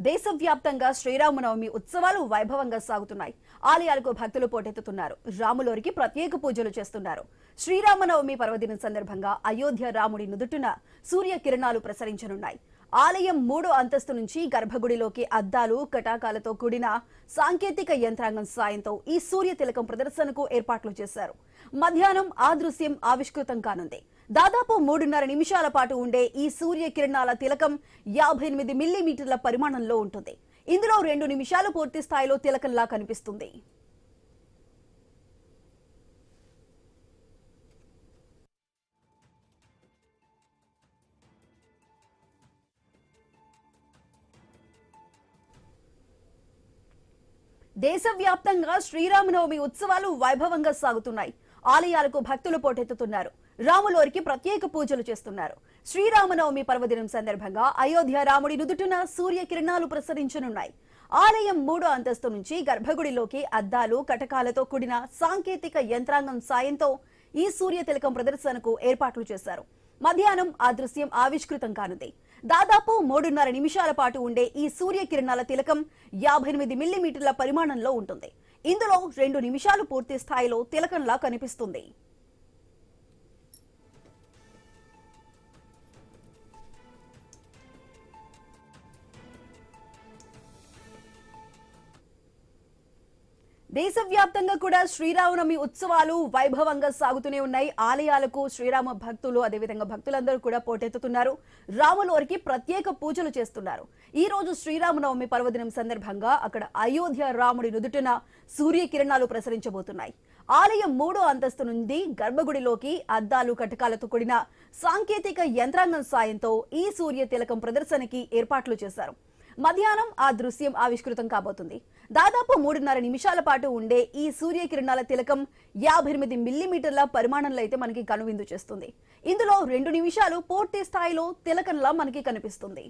దేశవ్యాప్తంగా శ్రీరామనవమి ఉత్సవాలు వైభవంగా సాగుతున్నాయి. ఆలయాలకు భక్తులు పోటెత్తుతున్నారు. రాములోరికి ప్రత్యేక పూజలు చేస్తున్నారు. శ్రీరామనవమి పర్వదినం సందర్భంగా అయోధ్య రాముడి నుదుటిన సూర్య కిరణాలు ప్రసరించనున్నాయి. ఆలయం 3వ అంతస్తు నుంచి గర్భగుడిలోకి అద్దాలు, కటాకాలతో కూడిన సాంకేతిక యంత్రాంగం సాయంతో ఈ సూర్య తిలకం ప్రదర్శనకు ఏర్పాట్లు చేశారు. మధ్యాహ్నం ఆ దృశ్యం ఆవిష్కృతం కానుంది. దాదాపు 3.5 నిమిషాల పాటు ఉండే ఈ సూర్య కిరణాల తిలకం 58 మిల్లీమీటర్ల పరిమాణంలో ఉంటుంది. ఇందులో 2 నిమిషాలు పూర్తి స్థాయిలో తిలకంలా కనిపిస్తుంది. దేశవ్యాప్తంగా శ్రీరామనవమి ఉత్సవాలు వైభవంగా సాగుతున్నాయి. ఆలయాలకు భక్తులు పోటెత్తుతున్నారు. రాములోరికి ప్రత్యేక పూజలు చేస్తున్నారు. శ్రీరామనవమి పర్వదినం సందర్భంగా అయోధ్య రాముడి నుదుటిన సూర్య కిరణాలు ప్రసరించనున్నాయి. ఆలయం 3వ అంతస్తు నుంచి గర్భగుడిలోకి అద్దాలు, కటకాలతో కూడిన సాంకేతిక యంత్రాంగం సాయంతో ఈ సూర్య తిలకం ప్రదర్శనకు ఏర్పాట్లు చేశారు. మధ్యాహ్నం ఆ దృశ్యం ఆవిష్కృతం కానుంది. దాదాపు 3.5 నిమిషాల పాటు ఉండే ఈ సూర్య కిరణాల తిలకం 58 మిల్లీమీటర్ల పరిమాణంలో ఉంటుంది. ఇందులో 2 నిమిషాలు పూర్తి స్థాయిలో తిలకంలా కనిపిస్తుంది. దేశవ్యాప్తంగా కూడా శ్రీరామనవమి ఉత్సవాలు వైభవంగా సాగుతూనే ఉన్నాయి. ఆలయాలకు శ్రీరామ భక్తులు, అదేవిధంగా భక్తులందరూ కూడా పోటెత్తుతున్నారు. రాములోరికి ప్రత్యేక పూజలు చేస్తున్నారు. ఈ రోజు శ్రీరామనవమి పర్వదినం సందర్భంగా అక్కడ అయోధ్య రాముడి నుదుటిన సూర్య కిరణాలు ప్రసరించబోతున్నాయి. ఆలయం 3వ అంతస్తు నుండి గర్భగుడిలోకి అద్దాలు, కటకాలతో కూడిన సాంకేతిక యంత్రాంగం సాయంతో ఈ సూర్య తిలకం ప్రదర్శనకి ఏర్పాట్లు చేశారు. మధ్యాహ్నం ఆ దృశ్యం ఆవిష్కృతం కాబోతుంది. దాదాపు 3.5 నిమిషాల పాటు ఉండే ఈ సూర్య కిరణాల తిలకం 58 మిల్లీమీటర్ల పరిమాణంలో అయితే మనకి కనువిందు చేస్తుంది. ఇందులో 2 నిమిషాలు పూర్తి స్థాయిలో తిలకంలా మనకి కనిపిస్తుంది.